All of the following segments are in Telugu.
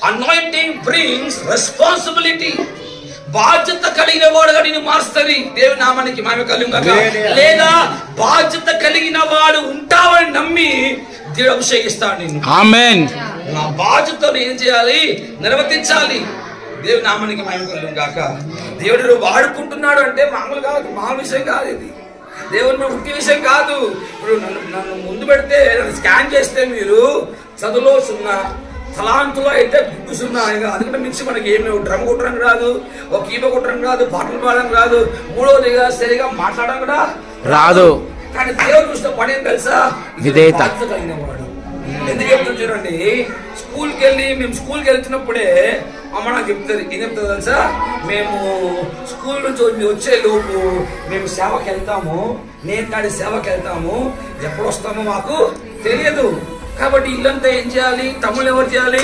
Anointing brings responsibility. బాధ్యత కలిగిన వాడుగా నేను మారుస్తుంది. దేవుని నామానికి మహిమ కలుగుగాక. లేదా బాధ్యత కలిగిన వాడు ఉంటావని నమ్మి దేవుడు అభిషేకిస్తాడు నేను. ఆమేన్. నా బాధ్యతను ఏం చేయాలి? నిర్వర్తించాలి. దేవుని నామానికి మహిమ కలుగుగాక. దేవుడు వాడుకుంటున్నాడు అంటే మామూలు కాదు, మామూలు విషయం కాదు. ఇది దేవుని ముఖ్య విషయం కాదు. ఇప్పుడు నన్ను ముందు పెడితే స్కాన్ చేస్తే మీరు చదువులో 0, తలాంతులో అయితే గుడ్డు 0. అందుకంటే మించి మనకి ఏమి డ్రమ్ కొట్టడం రాదు, ఒక కీబ కొట్టడం రాదు, పాటలు పాడడం రాదు, మూడోదిగా సరిగా మాట్లాడడం కూడా రాదు. కానీ దేవుడు చూసిన పని ఏం తెలుసా? విధేయత కలిగిన వాడు. ఎందుకు చెప్తాను చూడండి. మేము స్కూల్కి వెళ్తున్నప్పుడే అమ్మ నాకు చెప్తుంది. ఏం చెప్తుంది తెలుసా? మేము స్కూల్ నుంచి వచ్చే లోపు మేము సేవకి వెళ్తాము, నేర్నాడి సేవకి వెళ్తాము, ఎప్పుడు వస్తామో మాకు తెలియదు. కాబట్టి ఇల్లంతా ఏం చేయాలి? తమ్ముళ్ళు ఎవరు చేయాలి?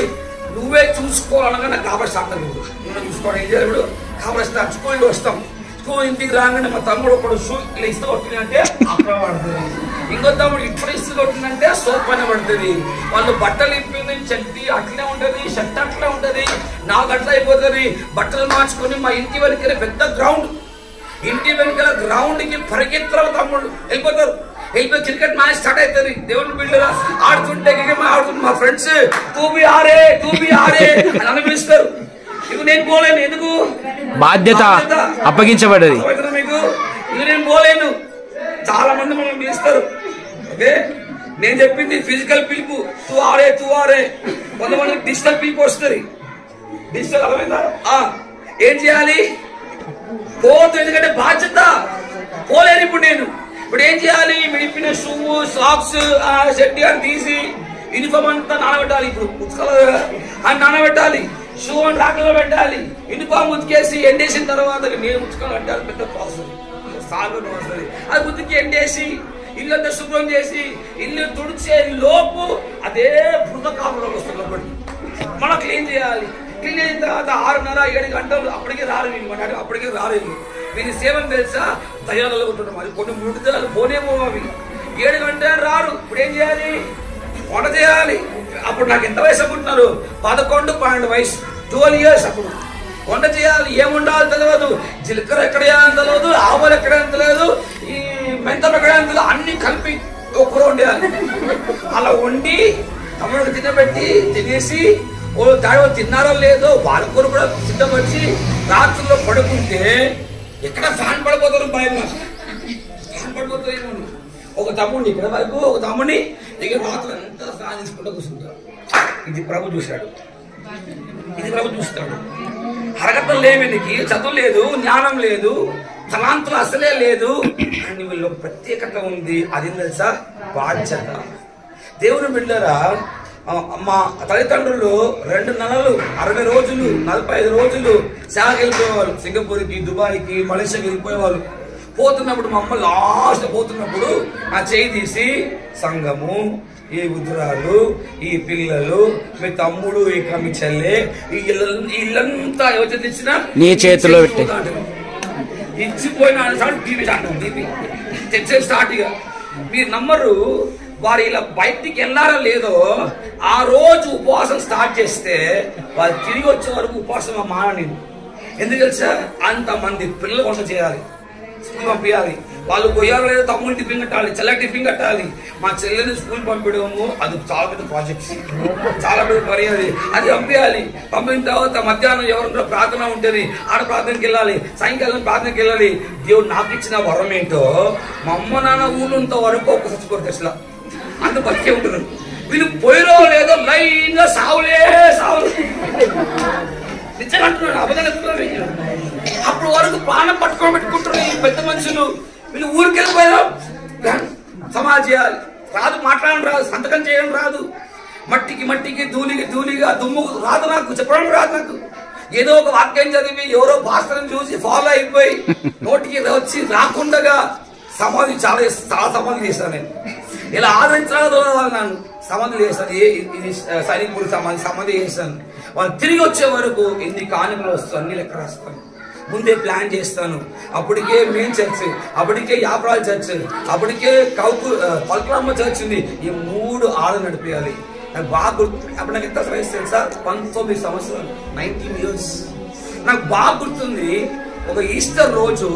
నువ్వే చూసుకోవాలనగా నాకు కాబట్టి సాధన నువ్వు చూసుకోవడం ఏం చేయాలి? ఇప్పుడు కాబట్టి స్కూల్కి వస్తాం. స్కూల్ ఇంటికి రాగానే మా తమ్ముడు ఒకడు షూ ఇలా ఇస్తూ కొట్టిందంటే అక్కడ పడుతుంది. ఇంకో తమ్ముడు ఇప్పుడు ఇస్తూ కొట్టిందంటే సోప్ పైన పడుతుంది. వాళ్ళు బట్టలు ఇప్పింది, చెట్టి అట్లే ఉంటుంది, షర్ట్ అట్లే ఉంటుంది, నాకు అట్లా అయిపోతుంది. బట్టలు మార్చుకొని మా ఇంటి వెనకాల పెద్ద గ్రౌండ్, ఇంటి వెనకాల గ్రౌండ్ కి పరిగెత్తరు తమ్ముడు వెళ్ళిపోతారు. వెళ్ళిపోయి క్రికెట్ మ్యాచ్ స్టార్ట్ అవుతుంది. దేవుని బిడ్డలు ఆడుతుంటే ఆడుతుంది. మా ఫ్రెండ్స్ తూబి ఆరే అని అనిపిస్తారు. ఇవి నేను పోలేను. ఎందుకు? బాధ్యత అప్పగించబడ్డది మీకు. ఇది నేను పోలేను. చాలా మంది మనం పిలుస్తారు. ఓకే, నేను చెప్పింది ఫిజికల్ పిలుపు, తూ ఆరే. కొంతమంది డిజిటల్ పిలుపు వస్తుంది. డిజిటల్ అర్థమైందా? ఏం చేయాలి? పోతు. ఎందుకంటే బాధ్యత. పోలేను ఇప్పుడు నేను. ఇప్పుడు ఏం చేయాలి? విడిపిన షూ, సాక్స్, షర్ట్ అని తీసి యూనిఫామ్ అంతా నానబెట్టాలి. ఇప్పుడు పుస్తకాలు అని నానబెట్టాలి, షూ అని రాకలో పెట్టాలి, యూనిఫామ్ ఉతికేసి ఎండేసిన తర్వాత నేను ఉతుకాలి అంటే అది పెద్ద ప్రాసెస్. సాగుని వస్తుంది. అది ఉతికి ఎండేసి ఇల్లంతా శుభ్రం చేసి ఇల్లు తుడిచే లోపు అదే బృత కాపులోకి వస్తుంది. మనం క్లీన్ చేయాలి. క్లీన్ అయిన తర్వాత 6:30-7 గంటలు అప్పటికే రారు. అప్పటికే రారు. వీరి సేవను తెలుసా? దయాలలో ఉంటున్నాం. అది కొన్ని 3 దినాలు పోనేమో. అవి 7 గంటలు రారు. ఇప్పుడు ఏం చేయాలి? వంట చేయాలి. అప్పుడు నాకు ఎంత వయసు అనుకుంటున్నారు? 11-12 వయసు, 12 years. అప్పుడు వంట చేయాలి. ఏముండాలో తెలియదు, జీలకర్ర ఎక్కడ వేయాలని తెలియదు, ఆవులు ఎక్కడ తెలియదు, ఈ మెంతం ఎక్కడ తెలియదు, అన్ని కలిపి ఒక కూర వండేయాలి. అలా వండి తమ్ముడు తినబెట్టి తినేసి దాడి తిన్నారో లేదో వాళ్ళ కూర కూడా సిద్ధపరిచి రాత్రుల్లో పడుకుంటే ఎక్కడ ఫ్యాన్ పడిపోతారు భయం. ఫ్యాన్ పడిపోతారు. ఒక తమ్ముడిని ఇక్కడ వైపు, ఒక తమ్ముడిని ఇక్కడ రాత్రి అంతా ఫ్యాన్ తీసుకుంటూ కూర్చుంటారు. ఇది ప్రభు చూశాడు. ఇది ప్రభు చూస్తాడు. అరగతం లేవినికి చదువు లేదు, జ్ఞానం లేదు, తలాంతులు అసలే లేదు. అని వీళ్ళు ప్రత్యేకత ఉంది. అది తెలుసా? బాధ్యత. దేవుని బిడ్డరా, మా తల్లిదండ్రులు 2 నెలలు 60 రోజులు 45 రోజులు సేవకి వెళ్ళిపోయేవాళ్ళు. సింగపూర్కి, దుబాయ్కి, మలేషియాకి వెళ్ళిపోయేవాళ్ళు. పోతున్నప్పుడు మా అమ్మ లాస్ట్ పోతున్నప్పుడు నా చేయి తీసి సంఘము, ఈ ఉద్రాలు, ఈ పిల్లలు, మీ తమ్ముడు, ఇక మీ చెల్లె, ఈ ఇల్లంతా ఎవరు తెచ్చినా నీ చేతిలో ఇచ్చిపోయిన తెచ్చే స్టార్ట్. ఇక మీరు నమ్మరు, వారు ఇలా బయటికి వెళ్ళారో లేదో ఆ రోజు ఉపవాసం స్టార్ట్ చేస్తే వాళ్ళు తిరిగి వచ్చే వరకు ఉపవాసం మానని. ఎందుకు తెలుసా? అంతమంది పిల్లలు వంట చేయాలి, స్కూల్ పంపించాలి. వాళ్ళు పోయారో లేదో తమ్ముడు టిఫిన్ కట్టాలి, చెల్లెకి టిఫిన్ కట్టాలి. మా చెల్లెని స్కూల్ పంపించడము అది చాలా పెద్ద ప్రాజెక్ట్, చాలా పెద్ద పని. అది పంపించాలి. పంపిన తర్వాత మధ్యాహ్నం ఎవరు ప్రార్థన ఉంటుంది, ఆడ ప్రార్థనకి వెళ్ళాలి, సాయంకాలం ప్రార్థనకి వెళ్ళాలి. దేవుడు నాకు ఇచ్చిన వరం ఏంటో, మా అమ్మ నాన్న ఊళ్ళంత వరకు ఒక్క చచ్చిపోరు అసలు అంత బతికే ఉంటున్నారు. వీళ్ళు పోయిరో లేదో లైన్ గా సావులే నిజంగా అంటున్నాడు. అబద్ధాలు అప్పుడు వరకు ప్రాణం పట్టుకొని పెట్టుకుంటున్నారు ఈ పెద్ద మనుషులు. వీళ్ళు ఊరికి వెళ్ళిపోయారు. సమాజం చేయాలి రాదు, మాట్లాడడం రాదు, సంతకం చేయడం రాదు, మట్టికి ధూళిగా దుమ్ము రాదు, నాకు చెప్పడం రాదు. నాకు ఏదో ఒక వాక్యం చదివి ఎవరో భాషను చూసి ఫాలో అయిపోయి నోటికి వచ్చి రాకుండా సమాధి చాలా సమాధి చేశాను నేను. ఇలా ఆదరించాలో నన్ను సమాధి చేశాను. ఇది సైనికుడు సమాధి చేశాను. వాళ్ళు తిరిగి వచ్చే వరకు ఎన్ని కానుకలు వస్తాను, అన్ని లెక్క రాస్తాను, ముందే ప్లాన్ చేస్తాను. అప్పటికే మెయిన్ చర్చ్, అప్పటికే యాప్రాల్ చర్చ్, అప్పటికే పల్కరామ చర్చ్ ఉంది. ఈ 3 ఆడ నడిపేయాలి. నాకు బాగా గుర్తు. అప్పుడు నాకు ఎంత వయసు తెలుసా? 19 సంవత్సరాలు, 19 years. నాకు బాగా గుర్తుంది. ఒక ఈస్టర్ రోజు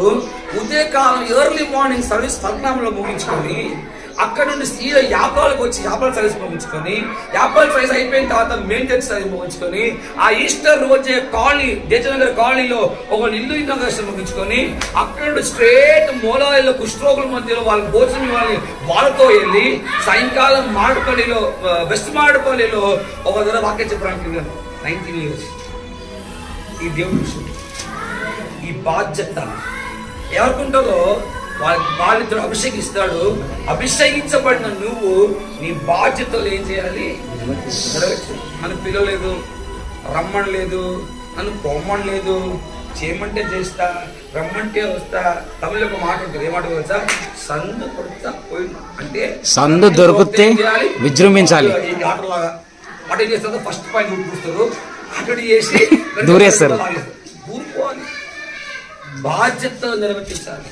ఉదయకాలం ఎర్లీ మార్నింగ్ సర్వీస్ పట్నంలో ముగించుకొని అక్కడ నుండి సీదా యాపాలకు వచ్చి యాపాల సర్వీస్ ముగించుకొని యాపాల సర్వీస్ అయిపోయిన తర్వాత మెయిన్ చర్చ్ సర్వీస్ ముగించుకొని ఆ ఈస్టర్ రోజే కాలనీ దేశనగర్ కాలనీలో ఒక ఇల్లు ఇన్నోగ్రేషన్ ముగించుకొని అక్కడ నుండి స్ట్రేట్ మూలాయిలో కుష్ఠరోగుల మధ్యలో వాళ్ళ భోజనం ఇవ్వాలి వాళ్ళతో వెళ్ళి సాయంకాలం మాడుపల్లిలో వెస్ట్ మాడుపల్లిలో ఒక దగ్గర వాక్యం చెప్పడానికి 19 years. ఈ దేవుడు ఈ బాధ్యత ఎవరికుంటుందో వాళ్ళిద్దరు అభిషేకిస్తాడు. అభిషేకించబడిన నువ్వు నీ బాధ్యతలు ఏం చేయాలి? నన్ను పిలవలేదు, రమ్మనలేదు, నన్ను పొమ్మనలేదు, చేయమంటే చేస్తా, రమ్మంటే వస్తా. తమిళ ఒక మాట ఉంటుంది, ఏమాట తెలుసా? సందు కొడుతా పోయి అంటే సందు దొరికితే విజృంభించాలి. ఆటలాగా అటు ఏం చేస్తారు? ఫస్ట్ పాయింట్ చూస్తారు, అటు చేసి దూరేస్తారు. ఊరుకోవాలి, బాధ్యతలు నిర్వర్తించాలి.